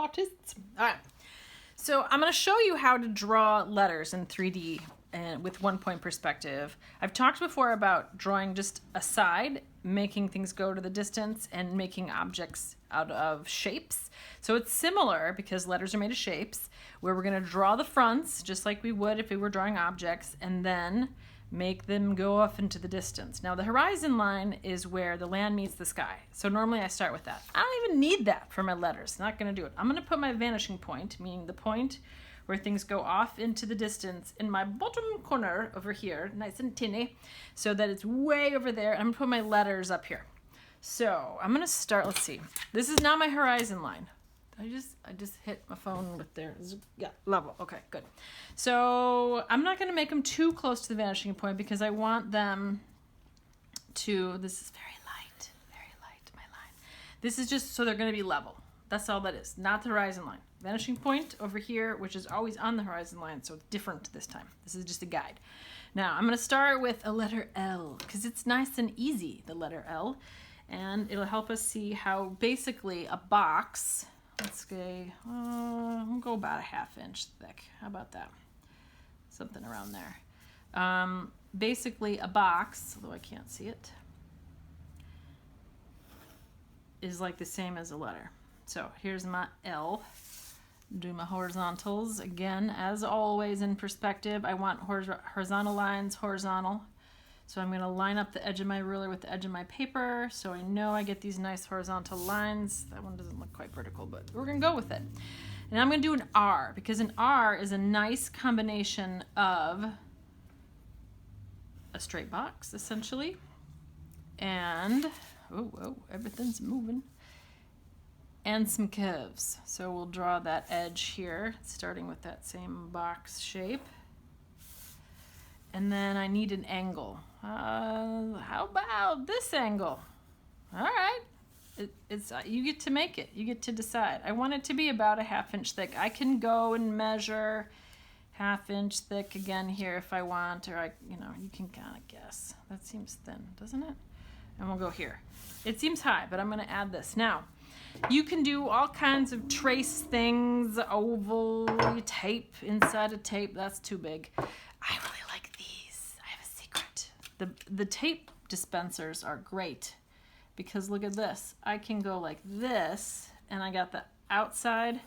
artists. All right. So I'm going to show you how to draw letters in 3D and with 1-point perspective. I've talked before about drawing just a side, making things go to the distance, and making objects out of shapes. So it's similar because letters are made of shapes, where we're going to draw the fronts just like we would if we were drawing objects, and then make them go off into the distance. Now the horizon line is where the land meets the sky. So normally I start with that. I don't even need that for my letters. Not going to do it. I'm going to put my vanishing point, meaning the point where things go off into the distance, in my bottom corner over here, nice and tinny, so that it's way over there. I'm going to put my letters up here. So I'm going to start, let's see. This is not my horizon line. I just hit my phone with there. Yeah, level. Okay, good. So I'm not going to make them too close to the vanishing point because I want them to, this is very light, my line. This is just so they're going to be level. That's all that is, not the horizon line. Vanishing point over here, which is always on the horizon line, so it's different this time. This is just a guide. Now I'm going to start with a letter L because it's nice and easy, the letter L, and it'll help us see how basically a box, let's say, we'll go about a 1/2 inch thick. How about that? Something around there. Basically a box, although I can't see it, is like the same as a letter. So here's my L. Do my horizontals again, as always in perspective. I want horizontal lines, horizontal. So I'm going to line up the edge of my ruler with the edge of my paper so I know I get these nice horizontal lines. That one doesn't look quite vertical, but we're going to go with it. And I'm going to do an R because an R is a nice combination of a straight box, essentially, and, oh, everything's moving, and some curves. So we'll draw that edge here, starting with that same box shape. And then I need an angle. How about this angle? All right. It's you get to make it. You get to decide. I want it to be about a 1/2 inch thick. I can go and measure 1/2 inch thick again here if I want, or you can kind of guess. That seems thin, doesn't it? And we'll go here. It seems high, but I'm going to add this. Now, you can do all kinds of trace things, oval, tape inside a tape. That's too big. I really like these. I have a secret. The tape dispensers are great because look at this. I can go like this, and I got the outside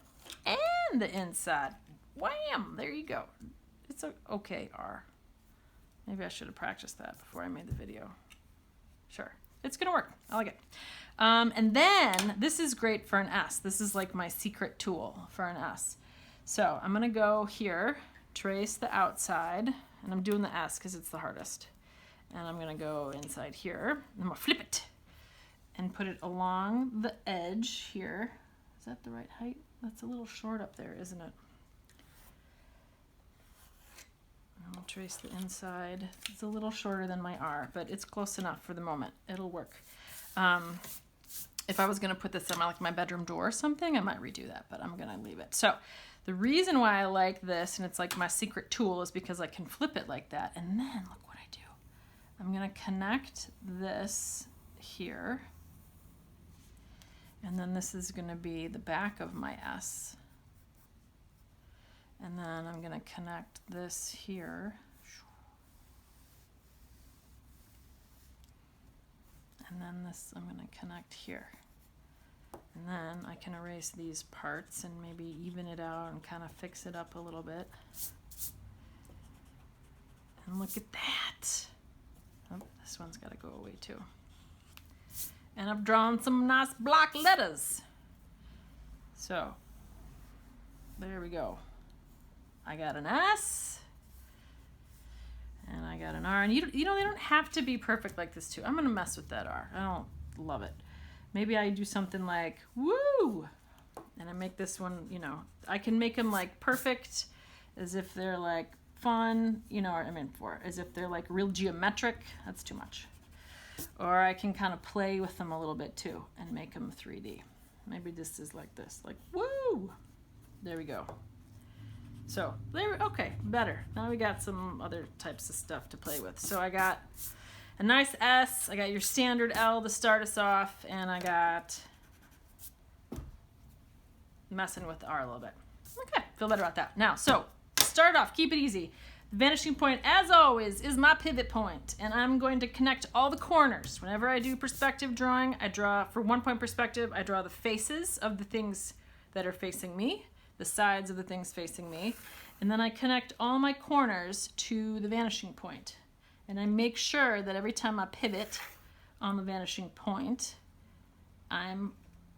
and the inside. Wham! There you go. It's okay, R. Maybe I should have practiced that before I made the video. Sure. It's going to work. I like it. And then this is great for an S. This is like my secret tool for an S. So I'm going to go here, trace the outside, and I'm doing the S because it's the hardest. And I'm going to go inside here. I'm going to flip it and put it along the edge here. Is that the right height? That's a little short up there, isn't it? I'll trace the inside. It's a little shorter than my R, but it's close enough for the moment. It'll work. If I was going to put this on my bedroom door or something, I might redo that, but I'm going to leave it. So the reason why I like this, and it's like my secret tool, is because I can flip it like that. And then look what I do. I'm going to connect this here. And then this is going to be the back of my S. And then I'm going to connect this here. And then this I'm going to connect here. And then I can erase these parts and maybe even it out and kind of fix it up a little bit. And look at that. Oh, this one's got to go away too. And I've drawn some nice block letters. So, there we go. I got an S, and I got an R, and they don't have to be perfect like this too. I'm gonna mess with that R. I don't love it. Maybe I do something like woo, and I make this one. I can make them like perfect, as if they're like fun. As if they're like real geometric. That's too much. Or I can kind of play with them a little bit too and make them 3D. Maybe this is like this, like woo. There we go. So, okay, better. Now we got some other types of stuff to play with. So I got a nice S, I got your standard L to start us off, and I got messing with the R a little bit. Okay, feel better about that. Now, so start off, keep it easy. The vanishing point, as always, is my pivot point, and I'm going to connect all the corners. Whenever I do perspective drawing, I draw, for 1 point perspective, I draw the faces of the things that are facing me, the sides of the things facing me, and then I connect all my corners to the vanishing point. And I make sure that every time I pivot on the vanishing point,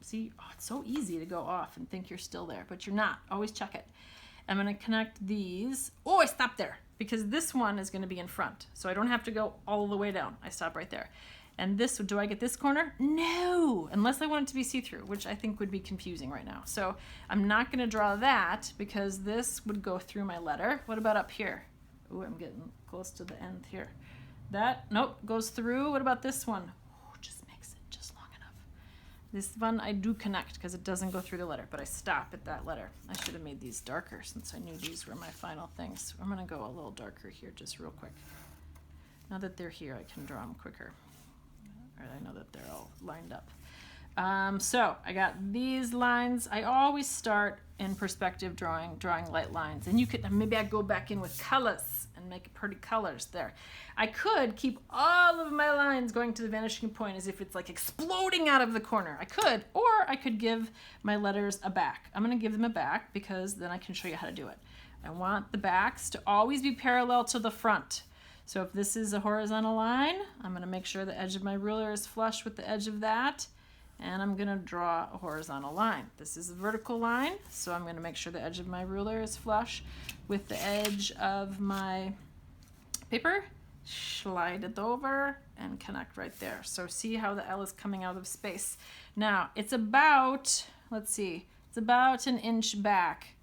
see, oh, it's so easy to go off and think you're still there, but you're not. Always check it. I'm going to connect these. Oh, I stopped there because this one is going to be in front. So I don't have to go all the way down. I stop right there. And this, do I get this corner? No, unless I want it to be see-through, which I think would be confusing right now. So I'm not going to draw that because this would go through my letter. What about up here? Oh, I'm getting close to the end here. That, nope, goes through. What about this one? Oh, just makes it just long enough. This one I do connect because it doesn't go through the letter, but I stop at that letter. I should have made these darker since I knew these were my final things. I'm going to go a little darker here just real quick. Now that they're here, I can draw them quicker. All right, I know that they're all lined up. So I got these lines. I always start in perspective drawing light lines. And you could, maybe I go back in with colors and make pretty colors there. I could keep all of my lines going to the vanishing point as if it's like exploding out of the corner. I could, or I could give my letters a back. I'm gonna give them a back because then I can show you how to do it. I want the backs to always be parallel to the front. So if this is a horizontal line, I'm gonna make sure the edge of my ruler is flush with the edge of that, and I'm gonna draw a horizontal line. This is a vertical line, so I'm gonna make sure the edge of my ruler is flush with the edge of my paper, slide it over, and connect right there. So see how the L is coming out of space. Now, it's about, let's see, it's about an inch back.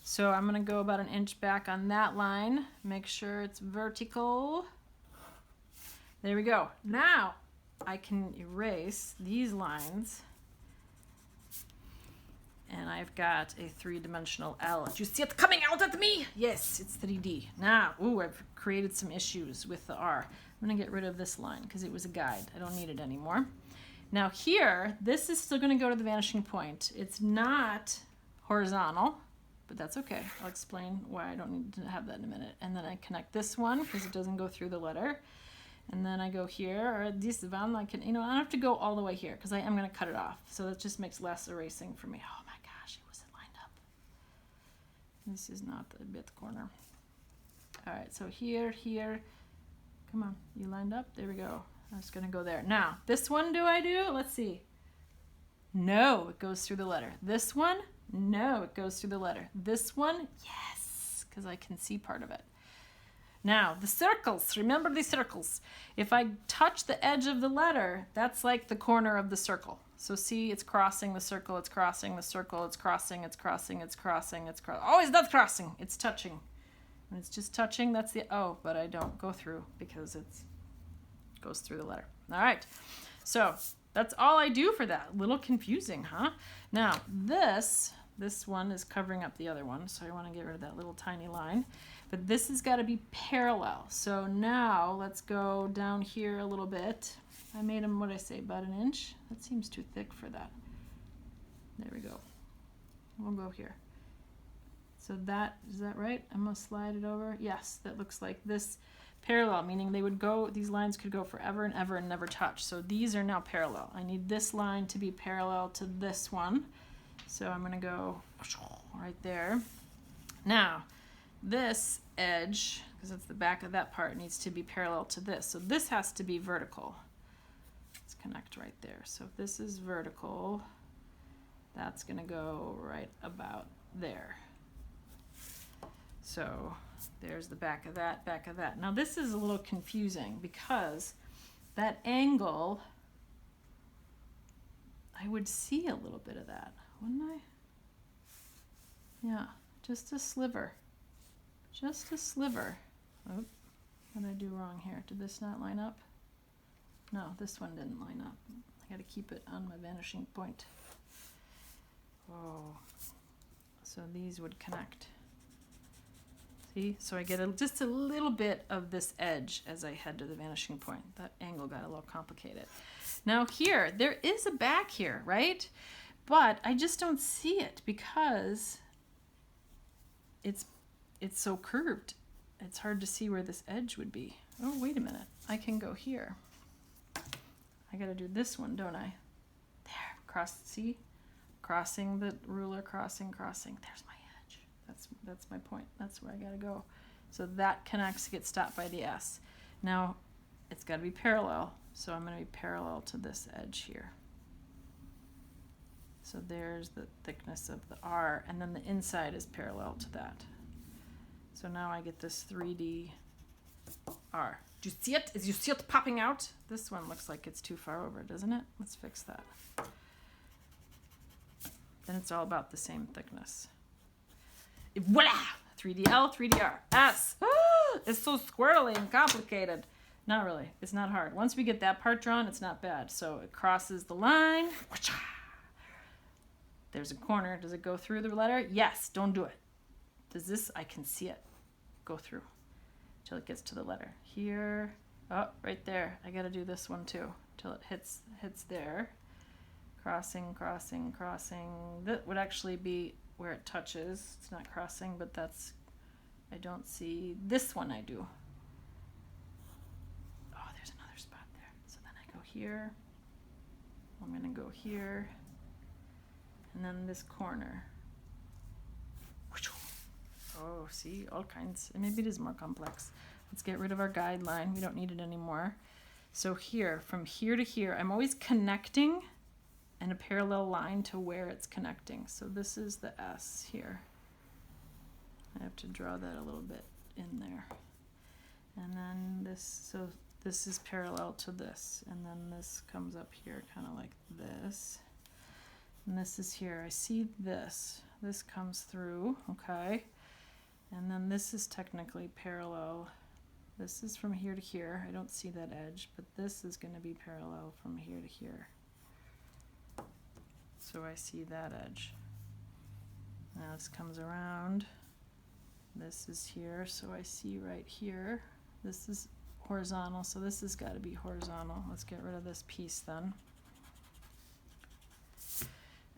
So I'm gonna go about an inch back on that line, make sure it's vertical. There we go. Now I can erase these lines and I've got a three-dimensional L. Do you see it coming out at me? Yes, it's 3D. Now, ooh, I've created some issues with the R. I'm gonna get rid of this line because it was a guide. I don't need it anymore. Now here, this is still gonna go to the vanishing point. It's not horizontal, but that's okay. I'll explain why I don't need to have that in a minute. And then I connect this one because it doesn't go through the letter. And then I go here, or this one, I can, I don't have to go all the way here because I am going to cut it off. So that just makes less erasing for me. Oh my gosh, it wasn't lined up. This is not the bit corner. All right, so here, come on, you lined up? There we go. I was going to go there. Now, this one do I do? Let's see. No, it goes through the letter. This one, no, it goes through the letter. This one, yes, because I can see part of it. Now, the circles, remember the circles. If I touch the edge of the letter, that's like the corner of the circle. So see, it's crossing the circle, it's crossing the circle, it's crossing, it's crossing, it's crossing, it's crossing. Oh, it's not crossing, it's touching. When it's just touching, that's the O, but I don't go through because it goes through the letter. All right, so that's all I do for that. A little confusing, huh? Now, this one is covering up the other one, so I want to get rid of that little tiny line. But this has got to be parallel. So now let's go down here a little bit. I made them, what did I say, about an inch? That seems too thick for that. There we go. We'll go here. So that, is that right? I'm going to slide it over. Yes, that looks like this parallel, meaning they would go, these lines could go forever and ever and never touch. So these are now parallel. I need this line to be parallel to this one. So I'm going to go right there. Now, this edge, because it's the back of that part, needs to be parallel to this. So this has to be vertical. Let's connect right there. So if this is vertical, that's going to go right about there. So there's the back of that, back of that. Now this is a little confusing because that angle, I would see a little bit of that, wouldn't I? Yeah, just a sliver. Just a sliver. Oh, what did I do wrong here? Did this not line up? No, this one didn't line up. I got to keep it on my vanishing point. Oh, so these would connect. See, so I get just a little bit of this edge as I head to the vanishing point. That angle got a little complicated. Now here, there is a back here, right? But I just don't see it because it's so curved. It's hard to see where this edge would be. Oh, wait a minute. I can go here. I got to do this one, don't I? There, see? Crossing the ruler, crossing. There's my edge. That's my point. That's where I got to go. So that connects, gets stopped by the S. Now, it's got to be parallel. So I'm going to be parallel to this edge here. So there's the thickness of the R, and then the inside is parallel to that. So now I get this 3D R. Do you see it? You see it popping out? This one looks like it's too far over, doesn't it? Let's fix that. Then it's all about the same thickness. Voila! 3D L, 3D R, S. Ah, it's so squirrely and complicated. Not really. It's not hard. Once we get that part drawn, it's not bad. So it crosses the line. There's a corner. Does it go through the letter? Yes. Don't do it. Does this? I can see it go through till it gets to the letter. Here. Oh, right there. I got to do this one too till it hits there. Crossing. That would actually be where it touches. It's not crossing, but that's, I don't see this one. I do. Oh, there's another spot there. So then I go here. I'm going to go here. And then this corner. Oh, see, all kinds. And maybe it is more complex. Let's get rid of our guideline. We don't need it anymore. So here, from here to here, I'm always connecting and a parallel line to where it's connecting. So this is the S here. I have to draw that a little bit in there. And then this, so this is parallel to this. And then this comes up here kind of like this. And this is here. I see this. This comes through, okay? And then this is technically parallel. This is from here to here. I don't see that edge, but this is going to be parallel from here to here. So I see that edge. Now this comes around. This is here, so I see right here. This is horizontal, so this has got to be horizontal. Let's get rid of this piece then.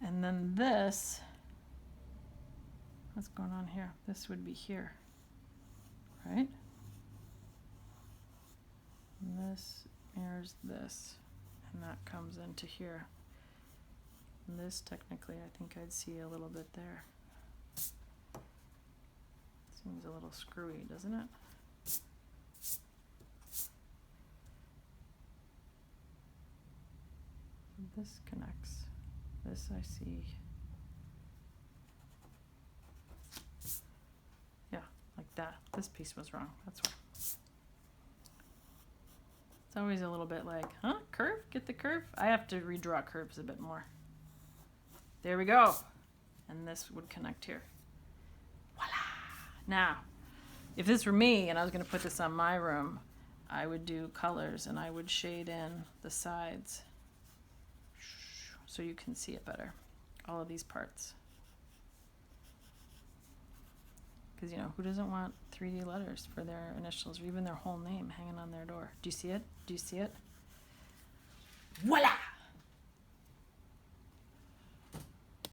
And then this, what's going on here? This would be here, right? And this mirrors this, and that comes into here. And this, technically, I think I'd see a little bit there. Seems a little screwy, doesn't it? This connects. This I see. Yeah, like that. This piece was wrong. That's why. It's always a little bit like, huh? Curve? Get the curve? I have to redraw curves a bit more. There we go. And this would connect here. Voila! Now, if this were me and I was going to put this on my room, I would do colors and I would shade in the sides so you can see it better. All of these parts. Because, you know, who doesn't want 3D letters for their initials or even their whole name hanging on their door? Do you see it? Do you see it? Voila!